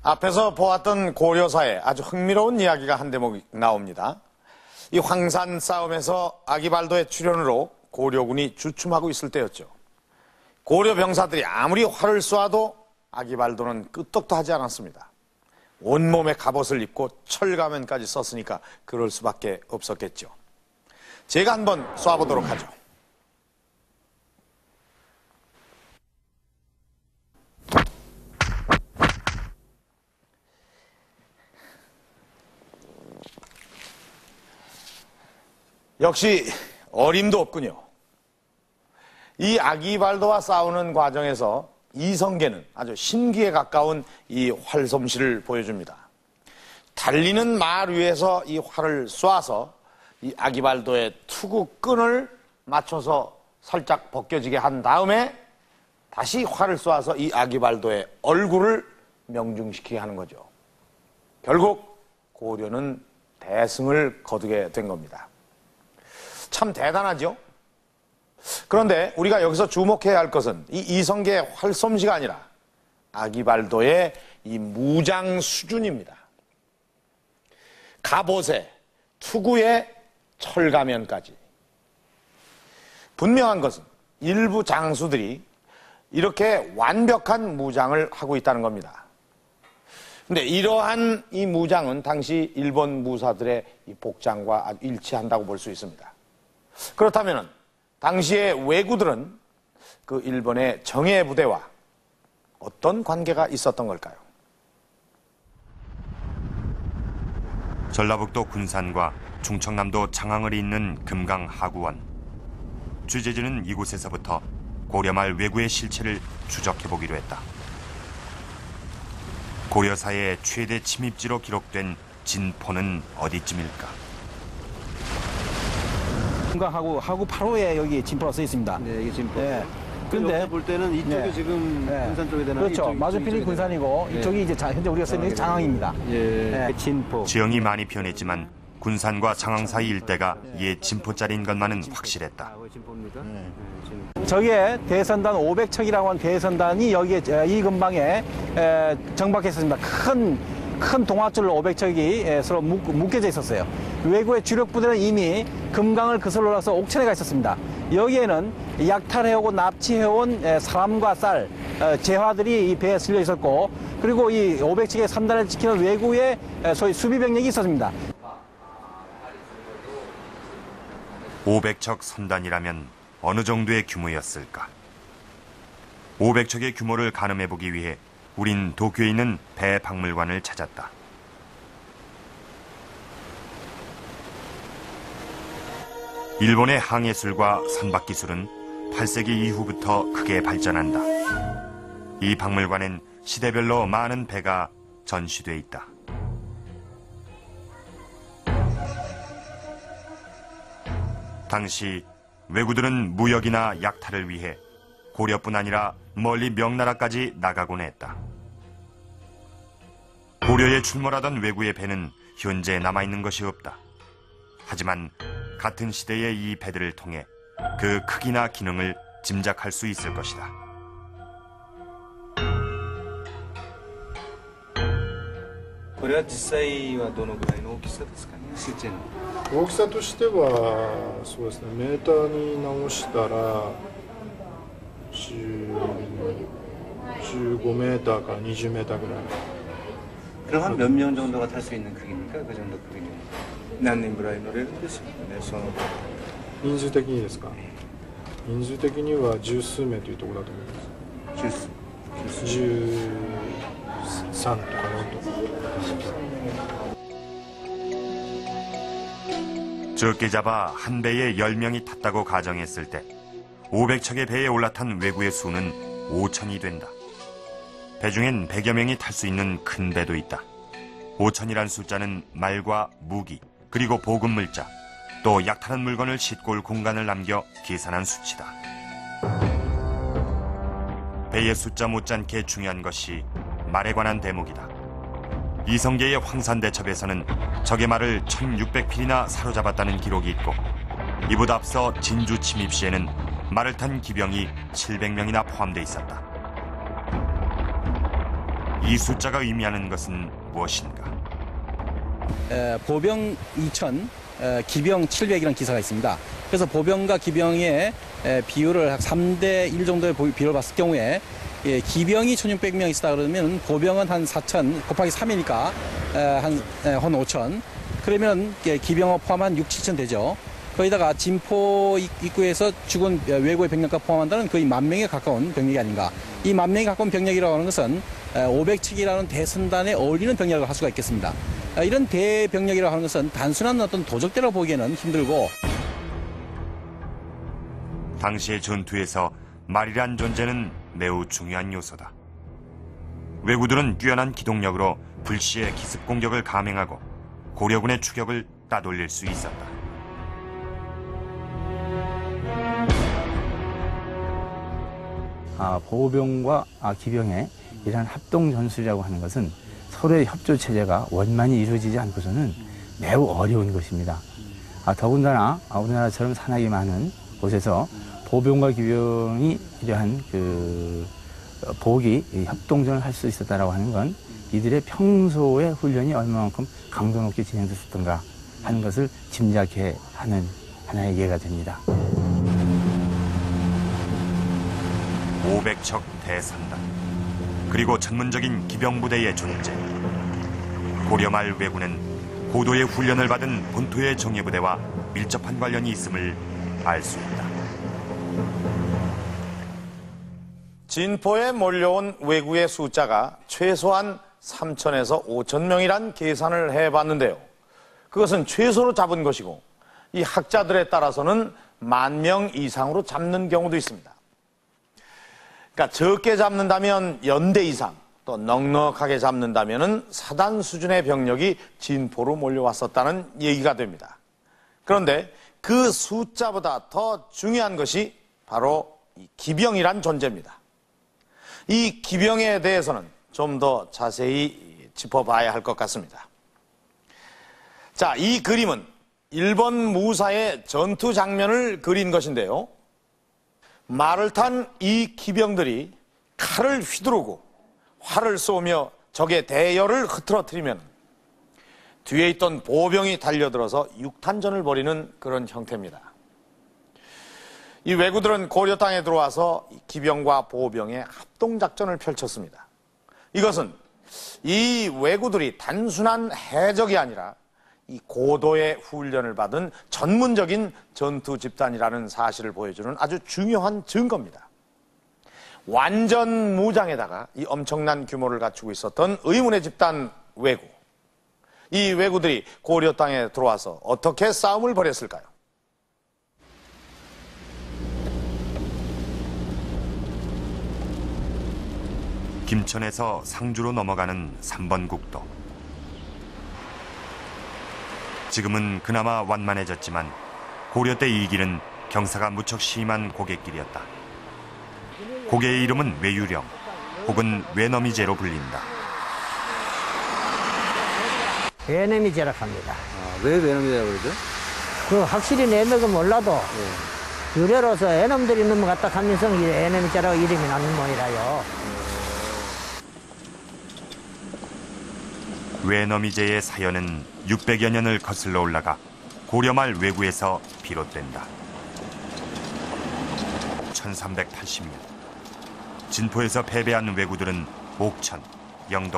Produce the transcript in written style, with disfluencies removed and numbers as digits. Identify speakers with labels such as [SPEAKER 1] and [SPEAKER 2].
[SPEAKER 1] 앞에서 보았던 고려사의 아주 흥미로운 이야기가 한 대목 나옵니다. 이 황산 싸움에서 아기발도의 출현으로 고려군이 주춤하고 있을 때였죠. 고려 병사들이 아무리 활을 쏘아도 아기발도는 끄떡도 하지 않았습니다. 온몸에 갑옷을 입고 철가면까지 썼으니까 그럴 수밖에 없었겠죠. 제가 한번 쏴보도록 하죠. 역시 어림도 없군요. 이 아기발도와 싸우는 과정에서 이성계는 아주 신기에 가까운 이 활솜씨를 보여줍니다. 달리는 말 위에서 이 활을 쏴서 이 아기발도의 투구 끈을 맞춰서 살짝 벗겨지게 한 다음에 다시 활을 쏘아서 이 아기발도의 얼굴을 명중시키게 하는 거죠. 결국 고려는 대승을 거두게 된 겁니다. 참 대단하죠? 그런데 우리가 여기서 주목해야 할 것은 이 이성계의 활솜씨가 아니라 아기발도의 이 무장 수준입니다. 갑옷에 투구에 철가면까지. 분명한 것은 일부 장수들이 이렇게 완벽한 무장을 하고 있다는 겁니다. 근데 이러한 이 무장은 당시 일본 무사들의 이 복장과 아주 일치한다고 볼 수 있습니다. 그렇다면 당시의 왜구들은 그 일본의 정예 부대와 어떤 관계가 있었던 걸까요?
[SPEAKER 2] 전라북도 군산과 충청남도 장항을 잇는 금강 하구원. 취재진은 이곳에서부터 고려말 왜구의 실체를 추적해보기로 했다. 고려사의 최대 침입지로 기록된 진포는 어디쯤일까?
[SPEAKER 3] 금강하구 하구 8호에 여기 진포가 써 있습니다.
[SPEAKER 4] 네, 이게 진포.
[SPEAKER 3] 네. 근데
[SPEAKER 4] 볼 때는 이쪽이
[SPEAKER 3] 네.
[SPEAKER 4] 지금
[SPEAKER 3] 네.
[SPEAKER 4] 군산 쪽에 되나?
[SPEAKER 3] 그렇죠. 맞은편이 군산이고
[SPEAKER 4] 네.
[SPEAKER 3] 이쪽이 이제 현재 우리가 쓰는 게 장항입니다.
[SPEAKER 4] 예,
[SPEAKER 3] 네.
[SPEAKER 4] 진포.
[SPEAKER 2] 지형이 많이 변했지만 군산과 장항 사이 일대가 옛 진포자리인 것만은 확실했다.
[SPEAKER 4] 아, 진포입니까? 네. 진포.
[SPEAKER 3] 저게 대선단 500척이라고 하는 대선단이 여기에 이 근방에 정박했었습니다. 큰 동아줄로 500척이 서로 묶여져 있었어요. 왜구의 주력 부대는 이미 금강을 거슬러 올라서 옥천에 가 있었습니다. 여기에는 약탈해오고 납치해온 사람과 쌀, 재화들이 이 배에 실려 있었고, 그리고 이 500척의 선단을 지키는 왜구의 소위 수비병력이 있었습니다.
[SPEAKER 2] 500척 선단이라면 어느 정도의 규모였을까? 500척의 규모를 가늠해보기 위해 우린 도쿄에 있는 배 박물관을 찾았다. 일본의 항해술과 선박기술은 8세기 이후부터 크게 발전한다. 이 박물관엔 시대별로 많은 배가 전시돼 있다. 당시 왜구들은 무역이나 약탈을 위해 고려뿐 아니라 멀리 명나라까지 나가곤 했다. 고려에 출몰하던 왜구의 배는 현재 남아있는 것이 없다. 하지만 같은 시대의 이 배들을 통해 그 크기나 기능을 짐작할 수 있을 것이다.
[SPEAKER 4] これは実際はどのぐらいの大きさですかね、실제는。
[SPEAKER 5] 大きさとしてはそうですね、メーターに直したら15メーターから20メーターぐらい。
[SPEAKER 4] 그럼 한 몇 명 정도가 탈 수 있는 크기입니까? 그 정도 크기는. 何人ぐらい乗れるんですよね、その。
[SPEAKER 5] 人数的にですか？人数的には十数名というところだと思います。13とか4とか。
[SPEAKER 2] 적게 잡아 한 배에 10명이 탔다고 가정했을 때 500척의 배에 올라탄 왜구의 수는 5천이 된다. 배 중엔 100여 명이 탈 수 있는 큰 배도 있다. 5천이란 숫자는 말과 무기, 그리고 보급물자, 또 약탈한 물건을 싣고 올 공간을 남겨 계산한 수치다. 배의 숫자 못지않게 중요한 것이 말에 관한 대목이다. 이성계의 황산대첩에서는 적의 말을 1600필이나 사로잡았다는 기록이 있고, 이보다 앞서 진주 침입 시에는 말을 탄 기병이 700명이나 포함돼 있었다. 이 숫자가 의미하는 것은 무엇인가?
[SPEAKER 3] 보병 2,000, 기병 700이라는 기사가 있습니다. 그래서 보병과 기병의 비율을 한 3대 1 정도의 비율을 봤을 경우에 기병이 1,600명 있다 그러면 보병은 한 4,000 곱하기 3이니까 한 5,000. 그러면 기병을 포함한 6, 7천 되죠. 거기다가 진포 입구에서 죽은 외국의 병력과 포함한다는 거의 10,000명에 가까운 병력이 아닌가. 이 10,000명에 가까운 병력이라고 하는 것은 500척이라는 대선단에 어울리는 병력을 할 수가 있겠습니다. 이런 대병력이라고 하는 것은 단순한 어떤 도적대라고 보기에는 힘들고,
[SPEAKER 2] 당시의 전투에서 말이란 존재는 매우 중요한 요소다. 왜구들은 뛰어난 기동력으로 불시에 기습 공격을 감행하고 고려군의 추격을 따돌릴 수 있었다.
[SPEAKER 6] 보병과 기병의 이러한 합동 전술이라고 하는 것은 서로의 협조 체제가 원만히 이루어지지 않고서는 매우 어려운 것입니다. 더군다나 우리나라처럼 산악이 많은 곳에서 보병과 기병이 이러한 보기 협동전을 할 수 있었다라고 하는 건 이들의 평소의 훈련이 얼마만큼 강도 높게 진행됐었던가 하는 것을 짐작해 하는 하나의 예가 됩니다.
[SPEAKER 2] 500척 대선단, 그리고 전문적인 기병부대의 존재. 고려말 왜구는 고도의 훈련을 받은 본토의 정예부대와 밀접한 관련이 있음을 알 수 있다.
[SPEAKER 1] 진포에 몰려온 왜구의 숫자가 최소한 3,000에서 5,000명이란 계산을 해봤는데요. 그것은 최소로 잡은 것이고, 이 학자들에 따라서는 10,000명 이상으로 잡는 경우도 있습니다. 그러니까 적게 잡는다면 연대 이상, 또 넉넉하게 잡는다면 사단 수준의 병력이 진포로 몰려왔었다는 얘기가 됩니다. 그런데 그 숫자보다 더 중요한 것이 바로 이 기병이란 존재입니다. 이 기병에 대해서는 좀 더 자세히 짚어봐야 할 것 같습니다. 자, 이 그림은 일본 무사의 전투 장면을 그린 것인데요. 말을 탄 이 기병들이 칼을 휘두르고 활을 쏘며 적의 대열을 흐트러뜨리면 뒤에 있던 보병이 달려들어서 육탄전을 벌이는 그런 형태입니다. 이 왜구들은 고려 땅에 들어와서 기병과 보병의 합동작전을 펼쳤습니다. 이것은 이 왜구들이 단순한 해적이 아니라 이 고도의 훈련을 받은 전문적인 전투 집단이라는 사실을 보여주는 아주 중요한 증거입니다. 완전 무장에다가 이 엄청난 규모를 갖추고 있었던 의문의 집단 왜구. 이 왜구들이 고려 땅에 들어와서 어떻게 싸움을 벌였을까요?
[SPEAKER 2] 김천에서 상주로 넘어가는 3번 국도. 지금은 그나마 완만해졌지만 고려 때 이 길은 경사가 무척 심한 고갯길이었다. 고개의 이름은 왜유령 혹은 왜너미제로 불린다.
[SPEAKER 7] 왜너미제라고 합니다.
[SPEAKER 4] 왜 왜놈이라고 그러죠?
[SPEAKER 7] 그 확실히 내맥은 몰라도 유래로서 애놈들이 넘어갔다 하면서 왜너미제라고 이름이 나는 모이라요.
[SPEAKER 2] 왜너미제의 사연은 600여 년을 거슬러 올라가 고려말 왜구에서 비롯된다. 1380년 진포에서 패배한 왜구들은 옥천, 영동,